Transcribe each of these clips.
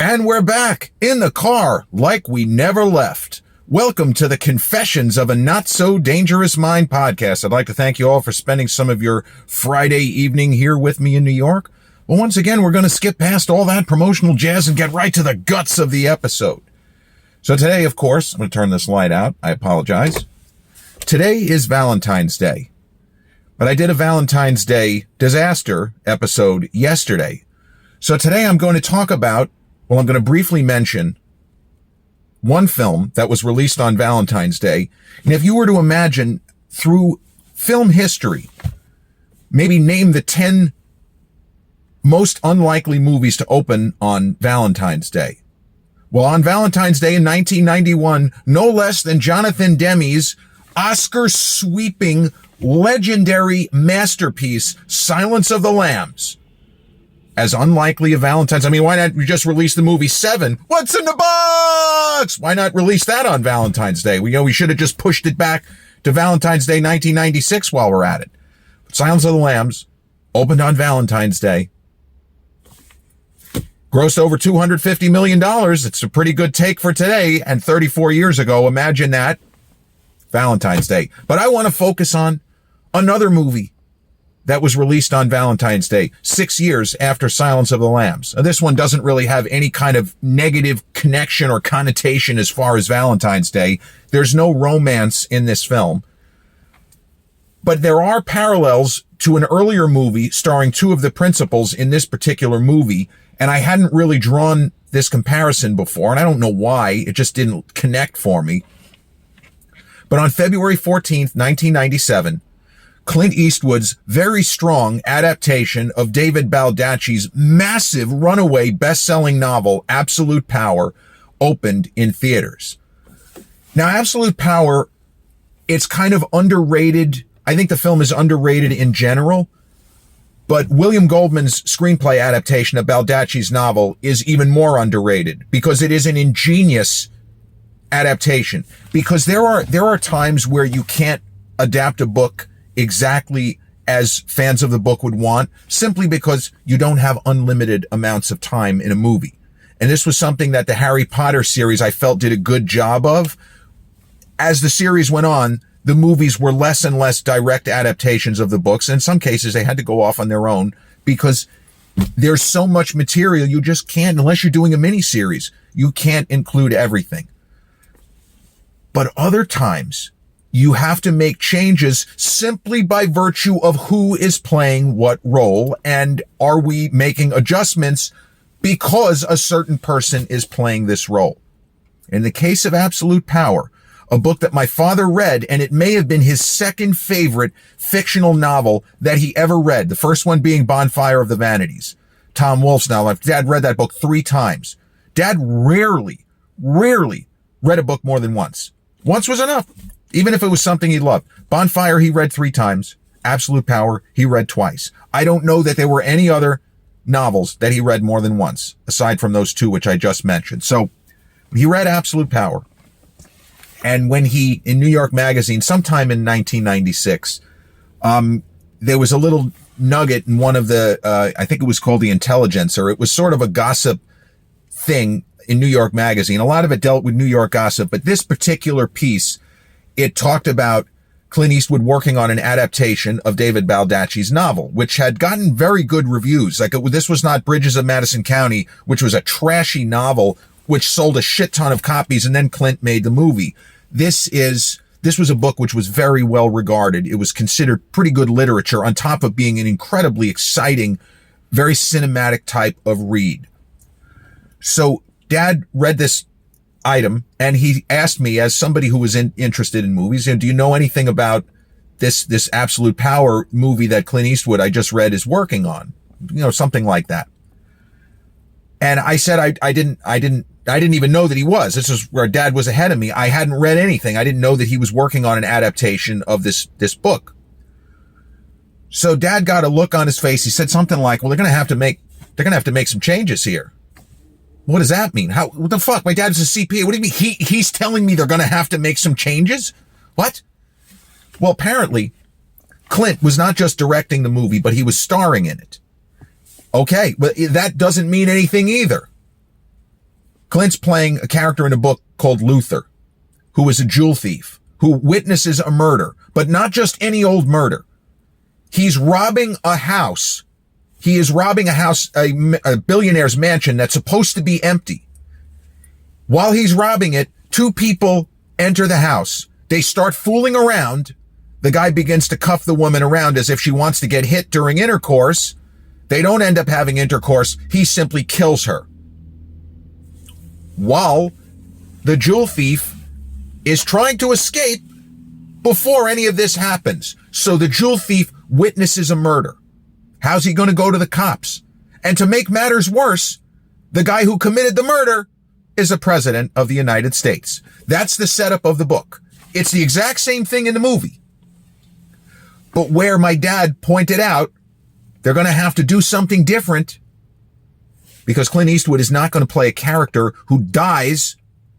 And we're back in the car like we never left. Welcome to the Confessions of a Not So Dangerous Mind podcast. I'd like to thank you all for spending some of your Friday evening here with me in New York. Well, once again, we're going to skip past all that promotional jazz and get right to the guts of the episode. So today, of course, I'm going to turn this light out. I apologize. Today is Valentine's Day. But I did a Valentine's Day disaster episode yesterday. So today I'm going to talk about, I'm going to briefly mention one film that was released on Valentine's Day. And if you were to imagine through film history, maybe name the 10 most unlikely movies to open on Valentine's Day. Well, on Valentine's Day in 1991, no less than Jonathan Demme's Oscar-sweeping legendary masterpiece, Silence of the Lambs. As unlikely a Valentine's. I mean, why not just release the movie Seven? What's in the box? Why not release that on Valentine's Day? We should have just pushed it back to Valentine's Day 1996 while we're at it. But Silence of the Lambs opened on Valentine's Day. Grossed over $250 million. It's a pretty good take for today. And 34 years ago, imagine that. Valentine's Day. But I want to focus on another movie that was released on Valentine's Day, 6 years after Silence of the Lambs. Now, this one doesn't really have any kind of negative connection or connotation as far as Valentine's Day. There's no romance in this film. But there are parallels to an earlier movie starring two of the principals in this particular movie, and I hadn't really drawn this comparison before, and I don't know why. It just didn't connect for me. But on February 14th, 1997, Clint Eastwood's very strong adaptation of David Baldacci's massive runaway best-selling novel, Absolute Power, opened in theaters. Now, Absolute Power, it's kind of underrated. I think the film is underrated in general, but William Goldman's screenplay adaptation of Baldacci's novel is even more underrated because it is an ingenious adaptation. Because there are times where you can't adapt a book exactly as fans of the book would want, simply because you don't have unlimited amounts of time in a movie. And this was something that the Harry Potter series, I felt, did a good job of. As the series went on, the movies were less and less direct adaptations of the books. In some cases, they had to go off on their own because there's so much material you just can't, unless you're doing a miniseries, you can't include everything. But other times, you have to make changes simply by virtue of who is playing what role, and are we making adjustments because a certain person is playing this role. In the case of Absolute Power, a book that my father read, and it may have been his second favorite fictional novel that he ever read, the first one being Bonfire of the Vanities, Tom Wolfe's novel. Dad read that book 3 times. Dad rarely read a book more than once. Once was enough. Even if it was something he loved. Bonfire, he read 3 times. Absolute Power, he read twice. I don't know that there were any other novels that he read more than once, aside from those 2 which I just mentioned. So he read Absolute Power. And when he, in New York Magazine, sometime in 1996, there was a little nugget in one of the, I think it was called The Intelligencer. It was sort of a gossip thing in New York Magazine. A lot of it dealt with New York gossip, but this particular piece, it talked about Clint Eastwood working on an adaptation of David Baldacci's novel, which had gotten very good reviews. This was not Bridges of Madison County, which was a trashy novel, which sold a shit ton of copies, and then Clint made the movie. This was a book which was very well regarded. It was considered pretty good literature, on top of being an incredibly exciting, very cinematic type of read. So Dad read this item, and he asked me, as somebody who was interested in movies, do you know anything about this Absolute Power movie that Clint Eastwood, I just read, is working on? Something like that. And I said I didn't even know that he was. This is where Dad was ahead of me. I hadn't read anything. I didn't know that he was working on an adaptation of this book. So Dad got a look on his face. He said something like, well, they're going to have to make some changes here. What does that mean? What the fuck? My dad's a CPA. What do you mean? He's telling me they're going to have to make some changes? What? Well, apparently, Clint was not just directing the movie, but he was starring in it. Okay, but that doesn't mean anything either. Clint's playing a character in a book called Luther, who is a jewel thief, who witnesses a murder, but not just any old murder. He's robbing a house. He is robbing a house, a billionaire's mansion that's supposed to be empty. While he's robbing it, two people enter the house. They start fooling around. The guy begins to cuff the woman around as if she wants to get hit during intercourse. They don't end up having intercourse. He simply kills her. While the jewel thief is trying to escape before any of this happens. So the jewel thief witnesses a murder. How's he going to go to the cops? And to make matters worse, the guy who committed the murder is the president of the United States. That's the setup of the book. It's the exact same thing in the movie. But where my dad pointed out, they're going to have to do something different because Clint Eastwood is not going to play a character who dies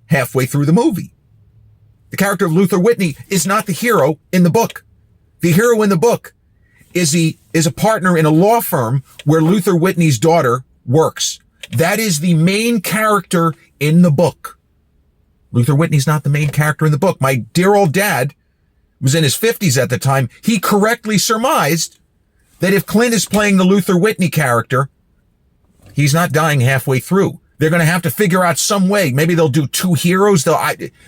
halfway through the movie. The character of Luther Whitney is not the hero in the book. The hero in the book is a partner in a law firm where Luther Whitney's daughter works. That is the main character in the book. Luther Whitney's not the main character in the book. My dear old dad was in his 50s at the time. He correctly surmised that if Clint is playing the Luther Whitney character, he's not dying halfway through. They're going to have to figure out some way. Maybe they'll do two heroes.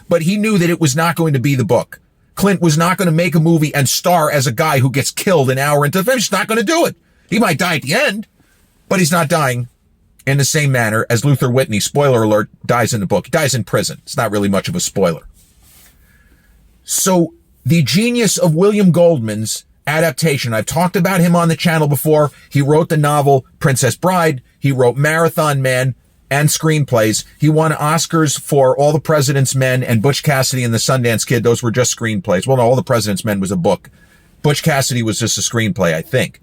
But he knew that it was not going to be the book. Clint was not going to make a movie and star as a guy who gets killed an hour into the film. He's not going to do it. He might die at the end, but he's not dying in the same manner as Luther Whitney, spoiler alert, dies in the book. He dies in prison. It's not really much of a spoiler. So the genius of William Goldman's adaptation, I've talked about him on the channel before. He wrote the novel Princess Bride. He wrote Marathon Man and screenplays. He won Oscars for All the President's Men and Butch Cassidy and the Sundance Kid. Those were just screenplays. Well, no, All the President's Men was a book. Butch Cassidy was just a screenplay, I think.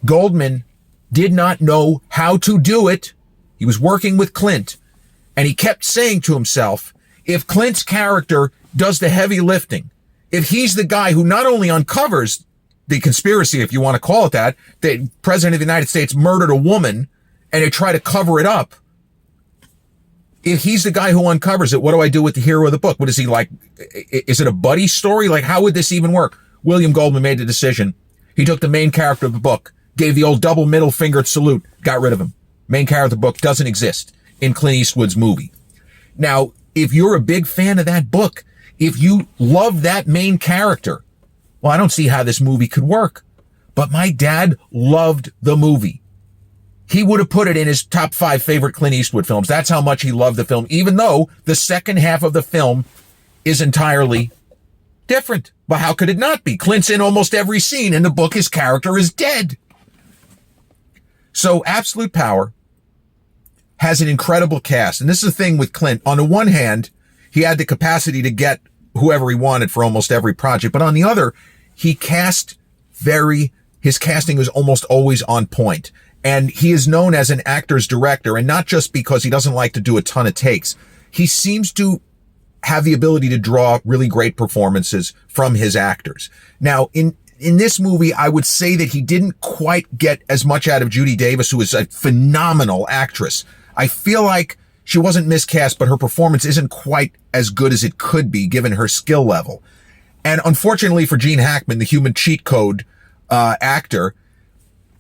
Goldman did not know how to do it. He was working with Clint, and he kept saying to himself, if Clint's character does the heavy lifting, if he's the guy who not only uncovers the conspiracy, if you want to call it that, the President of the United States murdered a woman and they try to cover it up, if he's the guy who uncovers it, what do I do with the hero of the book? What is he like? Is it a buddy story? Like, how would this even work? William Goldman made the decision. He took the main character of the book, gave the old double middle fingered salute, got rid of him. Main character of the book doesn't exist in Clint Eastwood's movie. Now, if you're a big fan of that book, if you love that main character, well, I don't see how this movie could work. But my dad loved the movie. He would have put it in his top 5 favorite Clint Eastwood films. That's how much he loved the film, even though the second half of the film is entirely different. But how could it not be? Clint's in almost every scene. In the book, his character is dead. So Absolute Power has an incredible cast. And this is the thing with Clint. On the one hand, he had the capacity to get whoever he wanted for almost every project. But on the other, his casting was almost always on point. And he is known as an actor's director, and not just because he doesn't like to do a ton of takes. He seems to have the ability to draw really great performances from his actors. Now, in this movie, I would say that he didn't quite get as much out of Judy Davis, who is a phenomenal actress. I feel like she wasn't miscast, but her performance isn't quite as good as it could be given her skill level. And unfortunately for Gene Hackman, the human cheat code actor,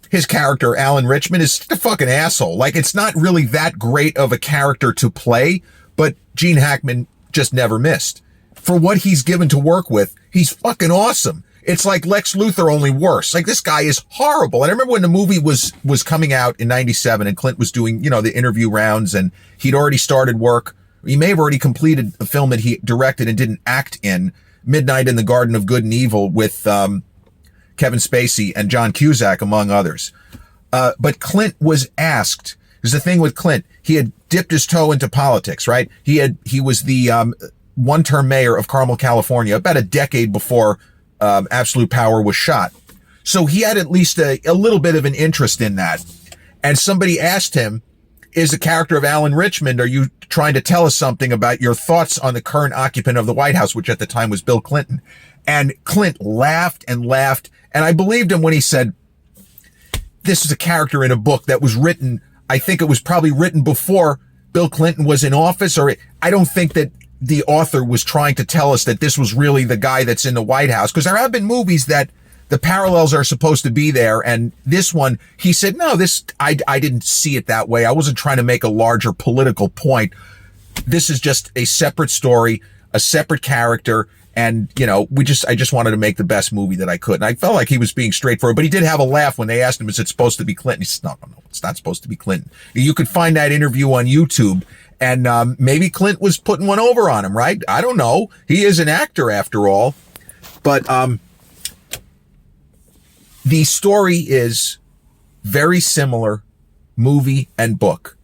his character, Alan Richmond, is a fucking asshole. Like, it's not really that great of a character to play, but Gene Hackman just never missed. For what he's given to work with, he's fucking awesome. It's like Lex Luthor, only worse. Like, this guy is horrible. And I remember when the movie was coming out in 97 and Clint was doing, the interview rounds, and he'd already started work. He may have already completed a film that he directed and didn't act in, Midnight in the Garden of Good and Evil, with Kevin Spacey and John Cusack, among others. But Clint was asked, there's the thing with Clint, he had dipped his toe into politics, right? He was the one-term mayor of Carmel, California, about a decade before Absolute Power was shot. So he had at least a little bit of an interest in that. And somebody asked him, is the character of Alan Richmond, are you trying to tell us something about your thoughts on the current occupant of the White House, which at the time was Bill Clinton? And Clint laughed and laughed. And I believed him when he said, this is a character in a book that was written, I think it was probably written before Bill Clinton was in office, or I don't think that the author was trying to tell us that this was really the guy that's in the White House, because there have been movies that the parallels are supposed to be there, and this one, he said, no, I didn't see it that way. I wasn't trying to make a larger political point. This is just a separate story, a separate character, and, you know, I just wanted to make the best movie that I could. And I felt like he was being straightforward, but he did have a laugh when they asked him, is it supposed to be Clinton? He said, no, it's not supposed to be Clinton. You could find that interview on YouTube, and maybe Clint was putting one over on him, right? I don't know. He is an actor after all. But the story is very similar, movie and book.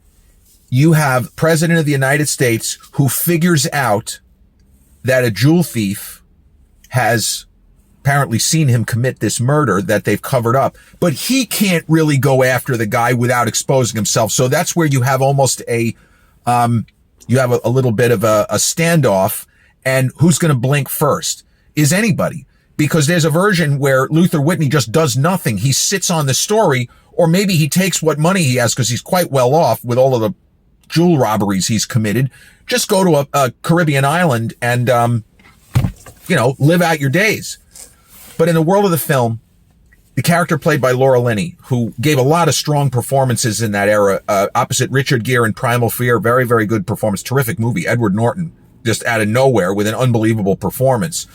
You have President of the United States who figures out that a jewel thief has apparently seen him commit this murder that they've covered up, but he can't really go after the guy without exposing himself. So that's where you have almost a little bit of a standoff, and who's going to blink first? Is anybody? Because there's a version where Luther Whitney just does nothing. He sits on the story, or maybe he takes what money he has because he's quite well off with all of the jewel robberies he's committed. Just go to a Caribbean island and, live out your days. But in the world of the film, the character played by Laura Linney, who gave a lot of strong performances in that era, opposite Richard Gere in Primal Fear, very, very good performance, terrific movie. Edward Norton, just out of nowhere with an unbelievable performance.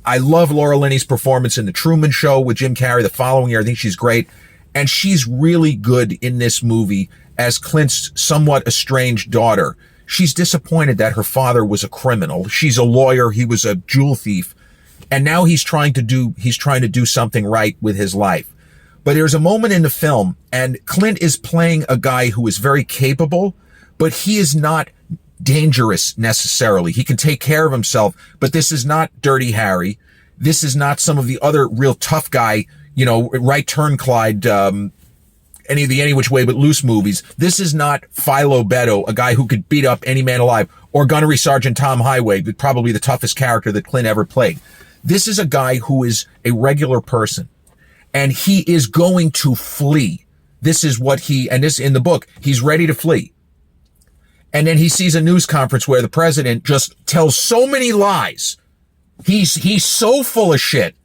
I love Laura Linney's performance in The Truman Show with Jim Carrey the following year. I think she's great. And she's really good in this movie as Clint's somewhat estranged daughter. She's disappointed that her father was a criminal. She's a lawyer. He was a jewel thief. And now he's trying to do something right with his life. But there's a moment in the film, and Clint is playing a guy who is very capable, but he is not dangerous necessarily. He can take care of himself, but this is not Dirty Harry. This is not some of the other real tough guy, Right Turn Clyde, any of the Any Which Way But Loose movies. This is not Philo Beto, a guy who could beat up any man alive, or Gunnery Sergeant Tom Highway, probably the toughest character that Clint ever played. This is a guy who is a regular person, and he is going to flee. This is what in the book, he's ready to flee. And then he sees a news conference where the president just tells so many lies. He's so full of shit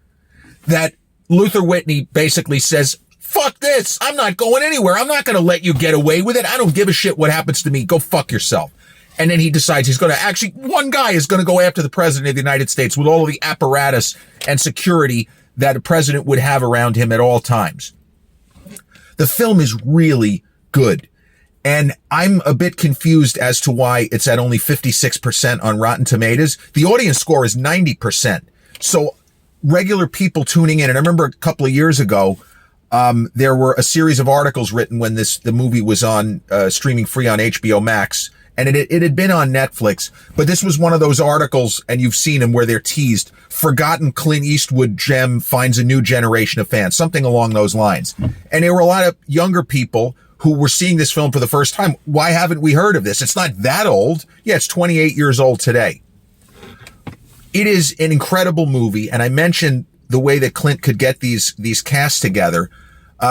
that Luther Whitney basically says, fuck this. I'm not going anywhere. I'm not going to let you get away with it. I don't give a shit what happens to me. Go fuck yourself. And then he decides he's going to one guy is going to go after the president of the United States with all of the apparatus and security that a president would have around him at all times. The film is really good. And I'm a bit confused as to why it's at only 56% on Rotten Tomatoes. The audience score is 90%. So regular people tuning in, and I remember a couple of years ago, there were a series of articles written when the movie was on streaming free on HBO Max, and it had been on Netflix, but this was one of those articles, and you've seen them, where they're teased, forgotten Clint Eastwood gem finds a new generation of fans, something along those lines. And there were a lot of younger people who were seeing this film for the first time. Why haven't we heard of this? It's not that old. Yeah, it's 28 years old today. It is an incredible movie, and I mentioned the way that Clint could get these casts together.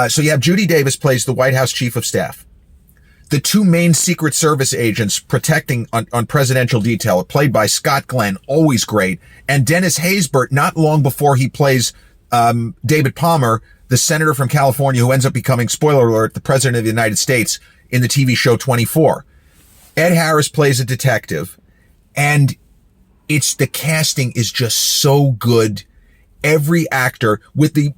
So you have Judy Davis plays the White House Chief of Staff. The two main Secret Service agents protecting on presidential detail are played by Scott Glenn, always great, and Dennis Haysbert, not long before he plays David Palmer, the senator from California who ends up becoming, spoiler alert, the president of the United States in the TV show 24. Ed Harris plays a detective, and the casting is just so good. Every actor, with the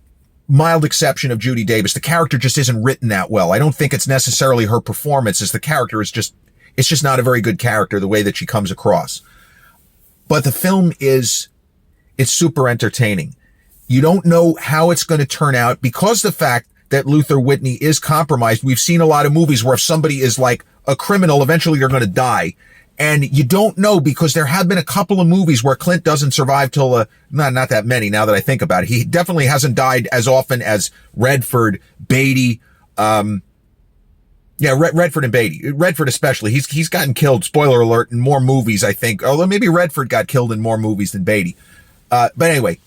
mild exception of Judy Davis, the character just isn't written that well. I don't think it's necessarily her performance, as the character is it's just not a very good character, the way that she comes across. But the film it's super entertaining. You don't know how it's going to turn out because the fact that Luther Whitney is compromised. We've seen a lot of movies where if somebody is like a criminal, eventually they're going to die. And you don't know, because there have been a couple of movies where Clint doesn't survive till, not that many now that I think about it. He definitely hasn't died as often as Redford, Beatty, Redford and Beatty. Redford especially. He's gotten killed, spoiler alert, in more movies, I think. Although maybe Redford got killed in more movies than Beatty. But anyway,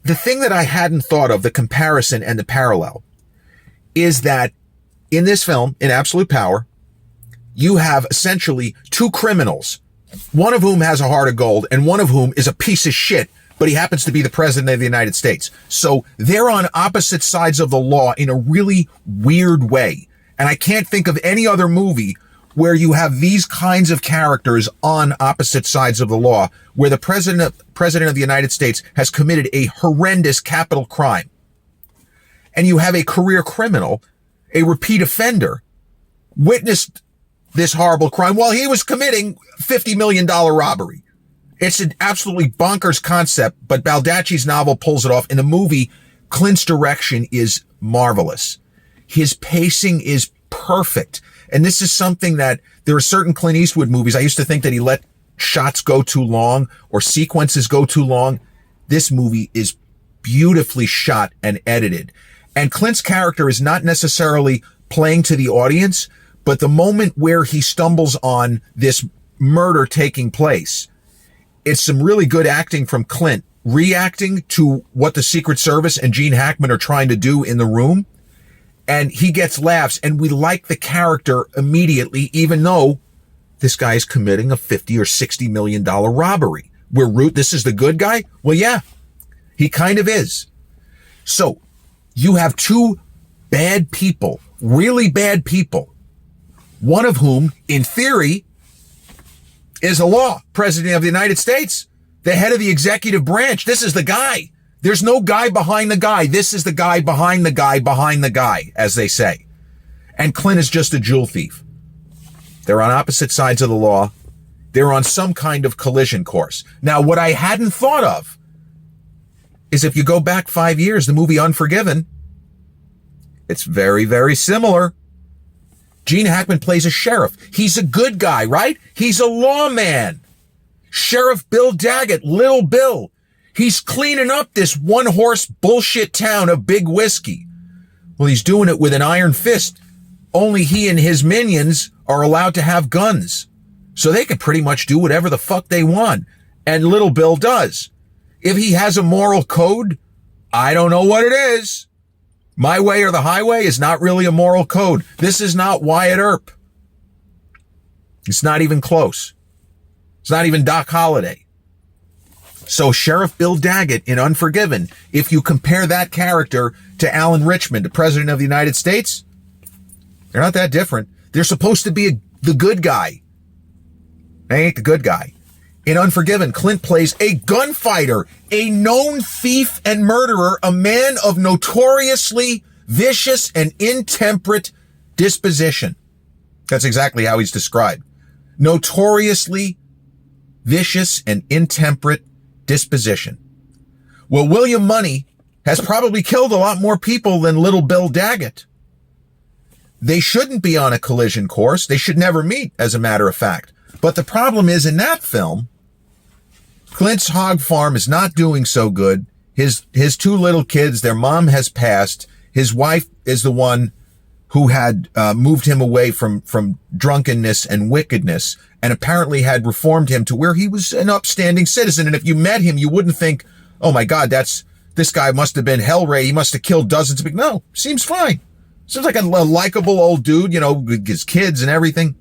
the thing that I hadn't thought of, the comparison and the parallel, is that in this film, in Absolute Power, you have essentially two criminals, one of whom has a heart of gold and one of whom is a piece of shit, but he happens to be the president of the United States. So they're on opposite sides of the law in a really weird way. And I can't think of any other movie where you have these kinds of characters on opposite sides of the law, where the president of the United States has committed a horrendous capital crime. And you have a career criminal, a repeat offender, witnessed this horrible crime while he was committing $50 million robbery. It's an absolutely bonkers concept, but Baldacci's novel pulls it off. In the movie, Clint's direction is marvelous. His pacing is perfect. And this is something that there are certain Clint Eastwood movies. I used to think that he let shots go too long or sequences go too long. This movie is beautifully shot and edited. And Clint's character is not necessarily playing to the audience, but the moment where he stumbles on this murder taking place, it's some really good acting from Clint, reacting to what the Secret Service and Gene Hackman are trying to do in the room. And he gets laughs, and we like the character immediately, even though this guy is committing a $50 or $60 million robbery. This is the good guy? Well, yeah, he kind of is. So you have two bad people, really bad people, one of whom, in theory, is the law, president of the United States, the head of the executive branch. This is the guy. There's no guy behind the guy. This is the guy behind the guy behind the guy, as they say. And Clint is just a jewel thief. They're on opposite sides of the law. They're on some kind of collision course. Now, what I hadn't thought of is if you go back 5 years, the movie Unforgiven, it's very, very similar. Gene Hackman plays a sheriff. He's a good guy, right? He's a lawman. Sheriff Bill Daggett, Little Bill. He's cleaning up this one-horse bullshit town of Big Whiskey. Well, he's doing it with an iron fist. Only he and his minions are allowed to have guns. So they can pretty much do whatever the fuck they want. And Little Bill does. If he has a moral code, I don't know what it is. My way or the highway is not really a moral code. This is not Wyatt Earp. It's not even close. It's not even Doc Holliday. So Sheriff Bill Daggett in Unforgiven, if you compare that character to Alan Richmond, the president of the United States, they're not that different. They're supposed to be the good guy. They ain't the good guy. In Unforgiven, Clint plays a gunfighter, a known thief and murderer, a man of notoriously vicious and intemperate disposition. That's exactly how he's described. Notoriously vicious and intemperate disposition. Well, William Money has probably killed a lot more people than Little Bill Daggett. They shouldn't be on a collision course. They should never meet, as a matter of fact. But the problem is, in that film, Clint's hog farm is not doing so good. His two little kids, their mom has passed. His wife is the one who had moved him away from drunkenness and wickedness, and apparently had reformed him to where he was an upstanding citizen. And if you met him, you wouldn't think, oh my God, this guy must have been Hellray. He must have killed dozens of people. No, seems fine. Seems like a likable old dude, with his kids and everything.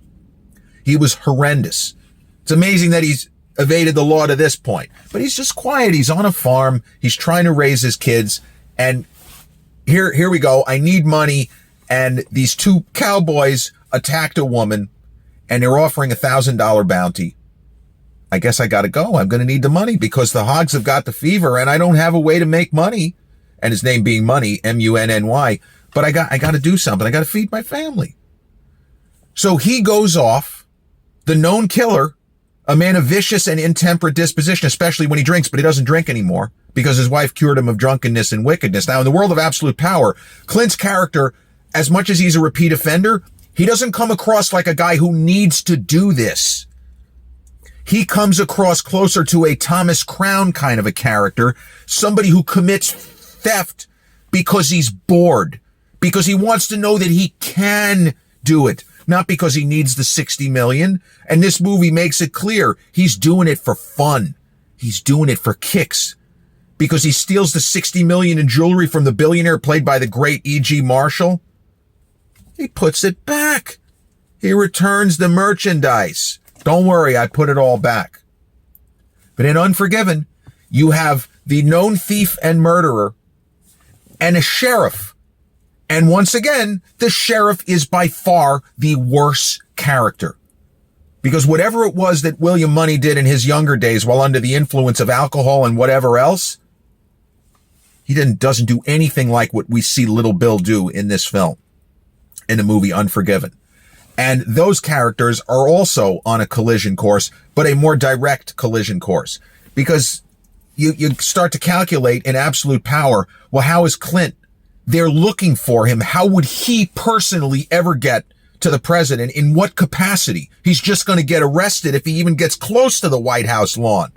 He was horrendous. It's amazing that he's evaded the law to this point, but he's just quiet. He's on a farm. He's trying to raise his kids. And here we go. I need money. And these two cowboys attacked a woman and they're offering $1,000 bounty. I guess I got to go. I'm going to need the money because the hogs have got the fever and I don't have a way to make money. And his name being Money, M-U-N-N-Y. But I got to do something. I got to feed my family. So he goes off, the known killer, a man of vicious and intemperate disposition, especially when he drinks, but he doesn't drink anymore because his wife cured him of drunkenness and wickedness. Now, in the world of absolute power, Clint's character, as much as he's a repeat offender, he doesn't come across like a guy who needs to do this. He comes across closer to a Thomas Crown kind of a character, somebody who commits theft because he's bored, because he wants to know that he can do it, not because he needs the 60 million. And this movie makes it clear he's doing it for fun. He's doing it for kicks because he steals the 60 million in jewelry from the billionaire played by the great E.G. Marshall. He puts it back. He returns the merchandise. Don't worry, I put it all back. But in Unforgiven, you have the known thief and murderer and a sheriff. And once again, the sheriff is by far the worst character. Because whatever it was that William Money did in his younger days while under the influence of alcohol and whatever else, he doesn't do anything like what we see Little Bill do in this film, in the movie Unforgiven. And those characters are also on a collision course, but a more direct collision course. Because you start to calculate in Absolute Power, well, how is Clint? They're looking for him. How would he personally ever get to the president? In what capacity? He's just going to get arrested if he even gets close to the White House lawn.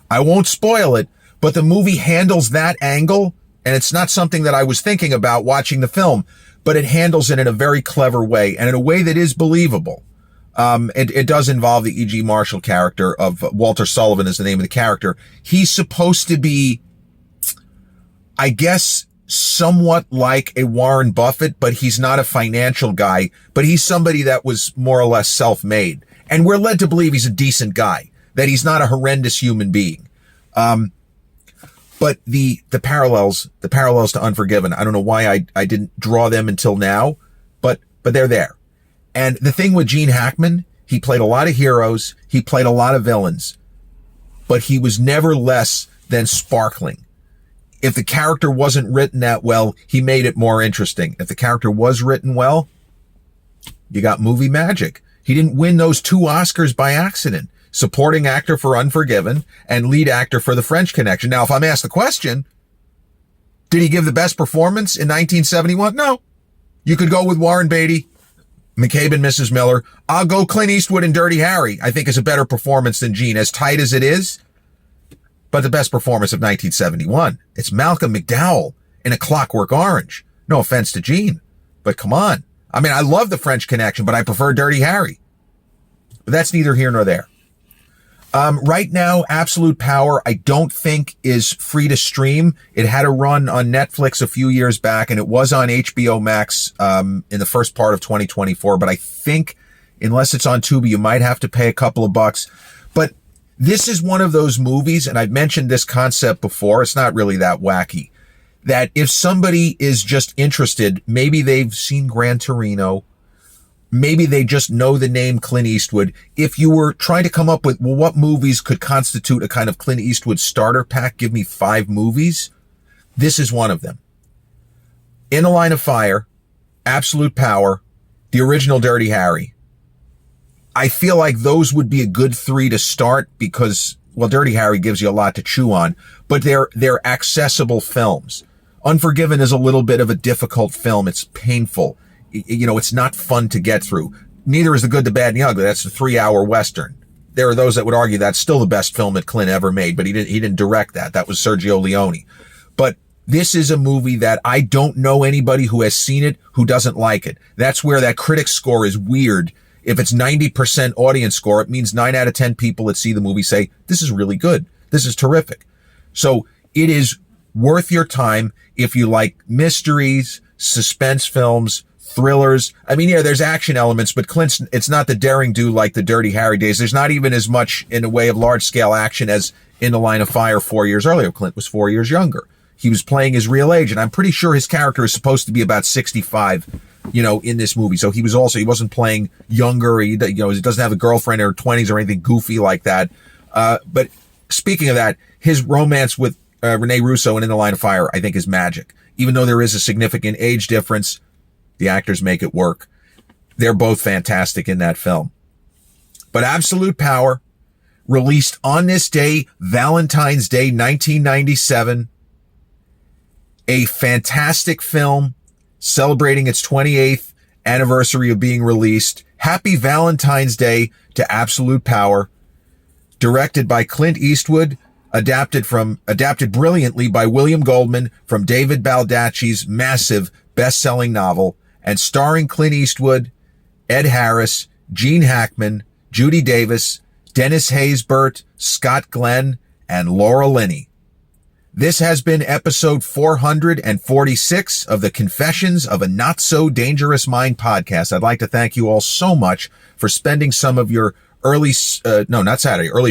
I won't spoil it, but the movie handles that angle, and it's not something that I was thinking about watching the film, but it handles it in a very clever way, and in a way that is believable. It does involve the E.G. Marshall character of Walter Sullivan is the name of the character. He's supposed to be, I guess, somewhat like a Warren Buffett, but he's not a financial guy, but he's somebody that was more or less self-made. And we're led to believe he's a decent guy, that he's not a horrendous human being. But the parallels to Unforgiven, I don't know why I didn't draw them until now, but they're there. And the thing with Gene Hackman, he played a lot of heroes, he played a lot of villains, but he was never less than sparkling. If the character wasn't written that well, he made it more interesting. If the character was written well, you got movie magic. He didn't win those 2 Oscars by accident. Supporting actor for Unforgiven and lead actor for The French Connection. Now, if I'm asked the question, did he give the best performance in 1971? No. You could go with Warren Beatty, McCabe and Mrs. Miller. I'll go Clint Eastwood and Dirty Harry, I think is a better performance than Gene, as tight as it is. But the best performance of 1971, it's Malcolm McDowell in A Clockwork Orange. No offense to Gene, but come on. I mean, I love The French Connection, but I prefer Dirty Harry. But that's neither here nor there. Right now, Absolute Power, I don't think is free to stream. It had a run on Netflix a few years back, and it was on HBO Max in the first part of 2024. But I think, unless it's on Tubi, you might have to pay a couple of bucks. But this is one of those movies, and I've mentioned this concept before. It's not really that wacky. That if somebody is just interested, maybe they've seen Gran Torino, maybe they just know the name Clint Eastwood. If you were trying to come up with, well, what movies could constitute a kind of Clint Eastwood starter pack? Give me 5 movies. This is one of them. In the Line of Fire, Absolute Power, the original Dirty Harry. I feel like those would be a good 3 to start because, well, Dirty Harry gives you a lot to chew on, but they're accessible films. Unforgiven is a little bit of a difficult film. It's painful. You know, it's not fun to get through. Neither is The Good, the Bad, and the Ugly. That's a 3-hour Western. There are those that would argue that's still the best film that Clint ever made, but he didn't direct that. That was Sergio Leone. But this is a movie that I don't know anybody who has seen it who doesn't like it. That's where that critic score is weird. If it's 90% audience score, it means 9 out of 10 people that see the movie say, this is really good. This is terrific. So it is worth your time if you like mysteries, suspense films, thrillers. I mean, yeah, there's action elements, but Clint's, it's not the daring do like the Dirty Harry days. There's not even as much in the way of large scale action as in The Line of Fire 4 years earlier. Clint was 4 years younger. He was playing his real age, and I'm pretty sure his character is supposed to be about 65, you know, in this movie. So he wasn't playing younger. He doesn't have a girlfriend in her 20s or anything goofy like that. But speaking of that, his romance with Rene Russo and In the Line of Fire, I think, is magic. Even though there is a significant age difference, the actors make it work. They're both fantastic in that film. But Absolute Power, released on this day, Valentine's Day, 1997. A fantastic film celebrating its 28th anniversary of being released. Happy Valentine's Day to Absolute Power. Directed by Clint Eastwood, adapted brilliantly by William Goldman from David Baldacci's massive best-selling novel, and starring Clint Eastwood, Ed Harris, Gene Hackman, Judy Davis, Dennis Haysbert, Scott Glenn, and Laura Linney. This has been episode 446 of the Confessions of a Not So Dangerous Mind podcast. I'd like to thank you all so much for spending some of your early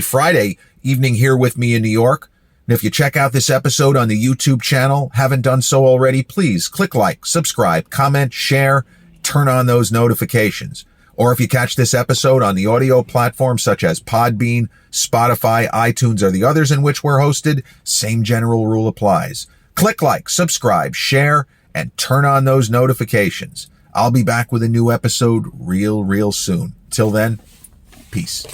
Friday evening here with me in New York. And if you check out this episode on the YouTube channel, haven't done so already, please click like, subscribe, comment, share, turn on those notifications. Or if you catch this episode on the audio platforms such as Podbean, Spotify, iTunes, or the others in which we're hosted, same general rule applies. Click like, subscribe, share, and turn on those notifications. I'll be back with a new episode real soon. Till then, peace.